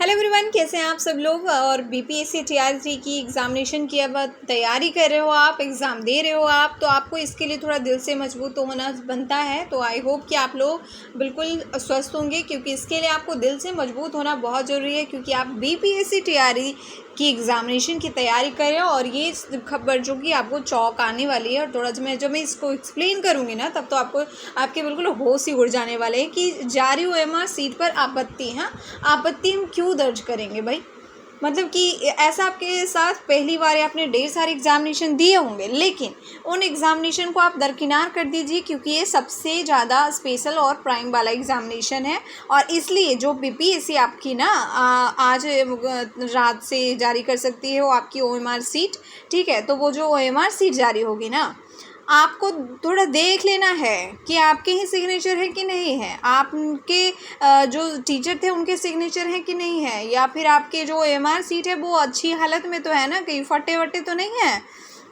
Hello everyone, कैसे हैं आप सब लोग। और बीपीएससी टीआर 3 की एग्ज़ामिनेशन की अब तैयारी कर रहे हो आप, एग्ज़ाम दे रहे हो आप, तो आपको इसके लिए थोड़ा दिल से मजबूत तो होना बनता है। तो आई होप कि आप लोग बिल्कुल स्वस्थ होंगे, क्योंकि इसके लिए आपको दिल से मजबूत होना बहुत ज़रूरी है, क्योंकि आप बीपीएससी टीआर की एग्ज़ामिनेशन की तैयारी करें। और ये खबर जो कि आपको चौंकाने वाली है, और थोड़ा जब मैं इसको एक्सप्लेन करूँगी ना, तब तो आपको आपके बिल्कुल होश ही उड़ जाने वाले हैं कि जारी ओएमआर सीट पर आपत्ति। हाँ, आपत्ति हम क्यों दर्ज करेंगे भाई? मतलब कि ऐसा आपके साथ पहली बार आपने ढेर सारे एग्जामिनेशन दिए होंगे, लेकिन उन एग्जामिनेशन को आप दरकिनार कर दीजिए, क्योंकि ये सबसे ज़्यादा स्पेशल और प्राइम वाला एग्जामिनेशन है। और इसलिए जो बीपीएससी आपकी ना आज रात से जारी कर सकती है वो आपकी ओएमआर सीट। ठीक है, तो वो जो ओएमआर सीट जारी होगी ना, आपको थोड़ा देख लेना है कि आपके ही सिग्नेचर है कि नहीं है, आपके जो टीचर थे उनके सिग्नेचर है कि नहीं है, या फिर आपके जो एमआर सीट है वो अच्छी हालत में तो है ना, कहीं फटे वटे तो नहीं है।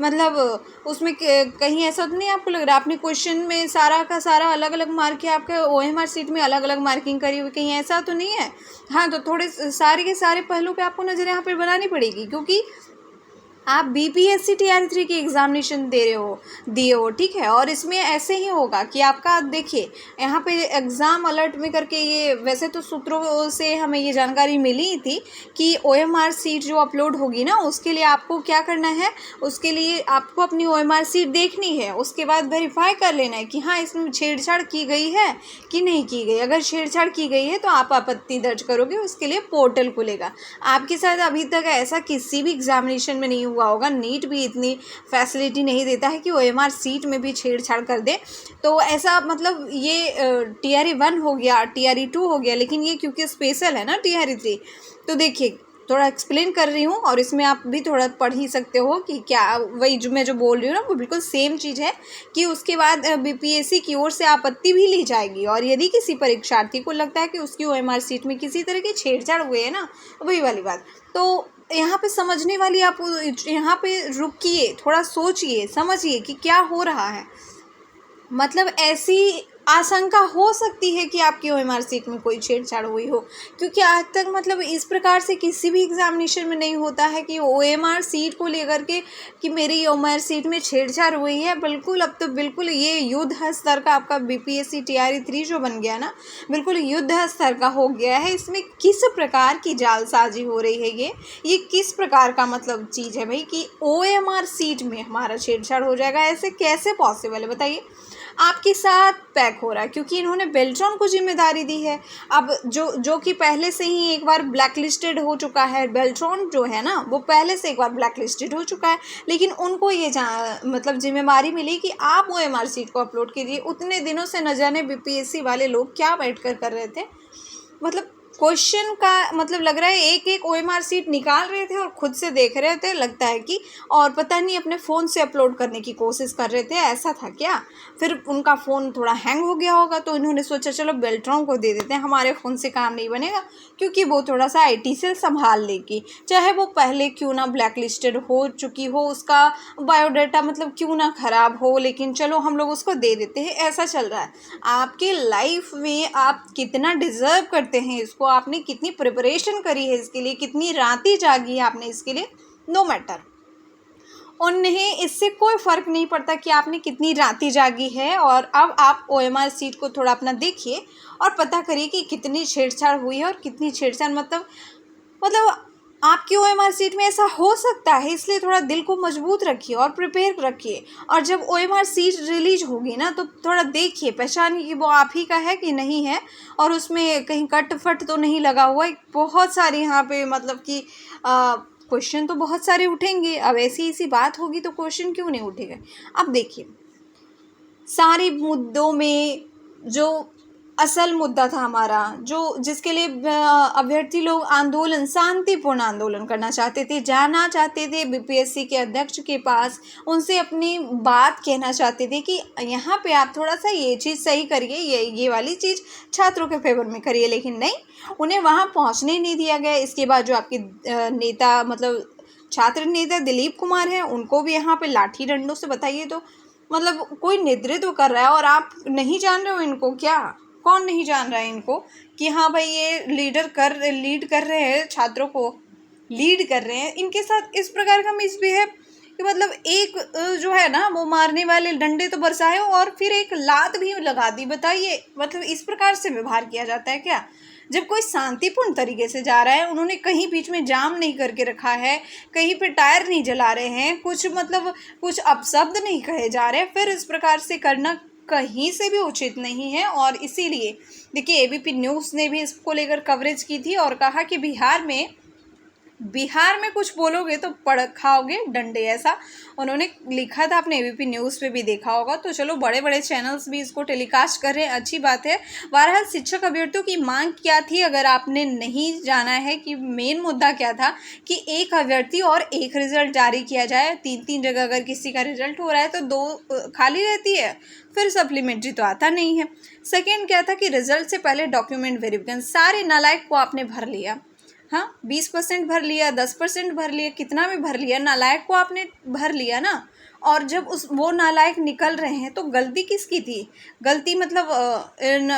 मतलब उसमें कहीं ऐसा तो नहीं आपको लग रहा आपने क्वेश्चन में सारा का सारा अलग अलग मार्क है, आपके ओएमआर सीट में अलग अलग मार्किंग करी हुई, कहीं ऐसा तो नहीं है। हाँ, तो थोड़े सारे के सारे पहलू पे आपको नज़र यहाँ पर बनानी पड़ेगी, क्योंकि आप बीपीएससी टीआर 3 की एग्ज़ामिनेशन दिए हो। ठीक है, और इसमें ऐसे ही होगा कि आपका देखिए यहाँ पे एग्ज़ाम अलर्ट में करके, ये वैसे तो सूत्रों से हमें ये जानकारी मिली ही थी कि ओएमआर सीट जो अपलोड होगी ना, उसके लिए आपको क्या करना है, उसके लिए आपको अपनी ओएमआर सीट देखनी है, उसके बाद वेरीफाई कर लेना है कि हाँ इसमें छेड़छाड़ की गई है कि नहीं की गई। अगर छेड़छाड़ की गई है तो आप आपत्ति दर्ज करोगे, उसके लिए पोर्टल खुलेगा। आपके साथ अभी तक ऐसा किसी भी एग्ज़ामिनेशन में नहीं हुआ होगा। नीट भी इतनी फैसिलिटी नहीं देता है कि ओएमआर सीट में भी छेड़छाड़ कर दे। तो ऐसा मतलब ये TRE 1 हो गया, TRE 2 हो गया, लेकिन ये क्योंकि स्पेशल है ना TRE 3, तो देखिए थोड़ा एक्सप्लेन कर रही हूँ, और इसमें आप भी थोड़ा पढ़ ही सकते हो कि क्या वही जो मैं बोल रही हूँ ना, वो बिल्कुल सेम चीज़ है। कि उसके बाद बीपीएससी की ओर से आपत्ति भी ली जाएगी, और यदि किसी परीक्षार्थी को लगता है कि उसकी ओएमआर सीट में किसी तरह की छेड़छाड़ हुई है ना, वही वाली बात, तो यहाँ पे समझने वाली आप यहाँ पे रुकिए, थोड़ा सोचिए समझिए कि क्या हो रहा है। मतलब ऐसी आशंका हो सकती है कि आपकी ओएमआर सीट में कोई छेड़छाड़ हुई हो, क्योंकि आज तक मतलब इस प्रकार से किसी भी एग्जामिनेशन में नहीं होता है कि ओएमआर सीट को लेकर के कि मेरी ओएमआर सीट में छेड़छाड़ हुई है। बिल्कुल, अब तो बिल्कुल ये युद्ध स्तर का आपका बीपीएससी TRE 3 जो बन गया ना, बिल्कुल युद्ध स्तर का हो गया है। इसमें किस प्रकार की जालसाजी हो रही है, ये किस प्रकार का मतलब चीज़ है भाई कि ओएमआर सीट में हमारा छेड़छाड़ हो जाएगा? ऐसे कैसे पॉसिबल है बताइए? आपके साथ पैक हो रहा है, क्योंकि इन्होंने बेल्ट्रॉन को जिम्मेदारी दी है। अब जो कि पहले से ही एक बार ब्लैक लिस्टेड हो चुका है, बेल्ट्रॉन जो है ना वो पहले से एक बार ब्लैक लिस्टेड हो चुका है, लेकिन उनको ये मतलब जिम्मेदारी मिली कि आप ओएमआर सीट को अपलोड कीजिए। उतने दिनों से न जाने बीपीएससी वाले लोग क्या बैठ कर रहे थे, मतलब क्वेश्चन का मतलब लग रहा है एक एक ओएमआर सीट निकाल रहे थे और खुद से देख रहे थे, लगता है कि, और पता नहीं अपने फ़ोन से अपलोड करने की कोशिश कर रहे थे, ऐसा था क्या? फिर उनका फ़ोन थोड़ा हैंग हो गया होगा, तो इन्होंने सोचा चलो बेल्ट्रॉन को दे देते हैं, हमारे फ़ोन से काम नहीं बनेगा, क्योंकि वो थोड़ा सा IT से संभाल लेगी, चाहे वो पहले क्यों ना ब्लैक लिस्टेड हो चुकी हो, उसका बायोडाटा मतलब क्यों ना ख़राब हो, लेकिन चलो हम लोग उसको दे देते हैं। ऐसा चल रहा है आपके लाइफ में। आप कितना डिज़र्व करते हैं इसको, आपने कितनी प्रिपरेशन करी है इसके लिए, कितनी रातें जागी है आपने इसके लिए, नो मैटर, उन्हें इससे कोई फ़र्क नहीं पड़ता कि आपने कितनी रातें जागी है। और अब आप ओएमआर सीट को थोड़ा अपना देखिए और पता करिए कि कितनी छेड़छाड़ हुई है, और कितनी छेड़छाड़ मतलब आपकी ओएमआर सीट में ऐसा हो सकता है। इसलिए थोड़ा दिल को मजबूत रखिए और प्रिपेयर रखिए, और जब ओएमआर सीट रिलीज होगी ना, तो थोड़ा देखिए पहचानिए कि वो आप ही का है कि नहीं है, और उसमें कहीं कट फट तो नहीं लगा हुआ है। बहुत सारी यहाँ पे मतलब कि क्वेश्चन तो बहुत सारे उठेंगे। अब ऐसी बात होगी तो क्वेश्चन क्यों नहीं उठेगा? अब देखिए, सारे मुद्दों में जो असल मुद्दा था हमारा, जो जिसके लिए अभ्यर्थी लोग आंदोलन, शांतिपूर्ण आंदोलन करना चाहते थे, जाना चाहते थे बीपीएससी के अध्यक्ष के पास, उनसे अपनी बात कहना चाहते थे कि यहाँ पे आप थोड़ा सा ये चीज़ सही करिए, ये वाली चीज़ छात्रों के फेवर में करिए, लेकिन नहीं, उन्हें वहाँ पहुँचने नहीं दिया गया। इसके बाद जो आपके नेता मतलब छात्र नेता दिलीप कुमार हैं, उनको भी यहाँ पे लाठी डंडों से, बताइए तो मतलब कोई नेतृत्व कर रहा है और आप नहीं जान रहे हो इनको क्या? कौन नहीं जान रहा है इनको कि हाँ भाई ये लीड कर रहे हैं, छात्रों को लीड कर रहे हैं। इनके साथ इस प्रकार का मिसबिहेव कि मतलब एक जो है ना वो मारने वाले डंडे तो बरसाए और फिर एक लात भी लगा दी। बताइए मतलब इस प्रकार से व्यवहार किया जाता है क्या? जब कोई शांतिपूर्ण तरीके से जा रहा है, उन्होंने कहीं बीच में जाम नहीं करके रखा है, कहीं पे टायर नहीं जला रहे हैं, कुछ मतलब कुछ अपशब्द नहीं कहे जा रहे, फिर इस प्रकार से करना कहीं से भी उचित नहीं है। और इसीलिए देखिए एबीपी न्यूज़ ने भी इसको लेकर कवरेज की थी और कहा कि बिहार में कुछ बोलोगे तो पड़ खाओगे डंडे, ऐसा उन्होंने लिखा था। आपने एबीपी न्यूज़ पे भी देखा होगा। तो चलो बड़े बड़े चैनल्स भी इसको टेलीकास्ट कर रहे हैं, अच्छी बात है। बहरहाल शिक्षक अभ्यर्थियों की मांग क्या थी, अगर आपने नहीं जाना है कि मेन मुद्दा क्या था, कि एक अभ्यर्थी और एक रिजल्ट जारी किया जाए। 3-3 जगह अगर किसी का रिजल्ट हो रहा है तो 2 खाली रहती है, फिर सप्लीमेंट्री तो आता नहीं है। सेकेंड क्या था कि रिजल्ट से पहले डॉक्यूमेंट वेरिफिकेशन, सारे नालायक को आपने भर लिया। हाँ 20% भर लिया, 10% भर लिया, कितना भी भर लिया, नालायक को आपने भर लिया ना। और जब वो नालायक निकल रहे हैं तो गलती किसकी थी? गलती मतलब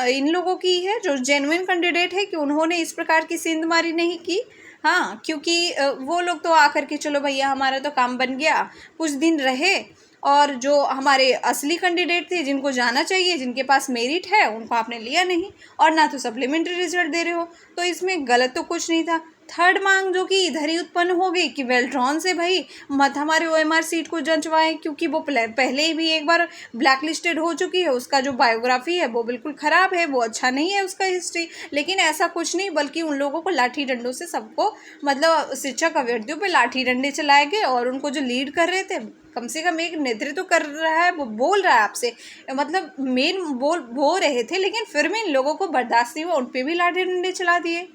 इन लोगों की है जो जेन्युइन कैंडिडेट है कि उन्होंने इस प्रकार की सेंधमारी नहीं की। हाँ क्योंकि वो लोग तो आकर के चलो भैया हमारा तो काम बन गया, कुछ दिन रहे, और जो हमारे असली कैंडिडेट थे जिनको जाना चाहिए, जिनके पास मेरिट है, उनको आपने लिया नहीं और ना तो सप्लीमेंट्री रिजल्ट दे रहे हो। तो इसमें गलत तो कुछ नहीं था। थर्ड मांग जो कि इधर ही उत्पन्न हो गई कि वेल्ट्रॉन से भाई मत हमारे ओएमआर सीट को जंचवाएं, क्योंकि वो पहले ही भी एक बार ब्लैक लिस्टेड हो चुकी है, उसका जो बायोग्राफी है वो बिल्कुल ख़राब है, वो अच्छा नहीं है उसका हिस्ट्री। लेकिन ऐसा कुछ नहीं, बल्कि उन लोगों को लाठी डंडों से सबको मतलब शिक्षक अभ्यर्थियों पे लाठी डंडे चलाए गए। और उनको जो लीड कर रहे थे, कम से कम एक नेतृत्व कर रहा है, वो बोल रहा है आपसे, मतलब मेन बोल रहे थे, लेकिन फिर भी इन लोगों को बर्दाश्त नहीं हुआ, उन पर भी लाठी डंडे चला दिए।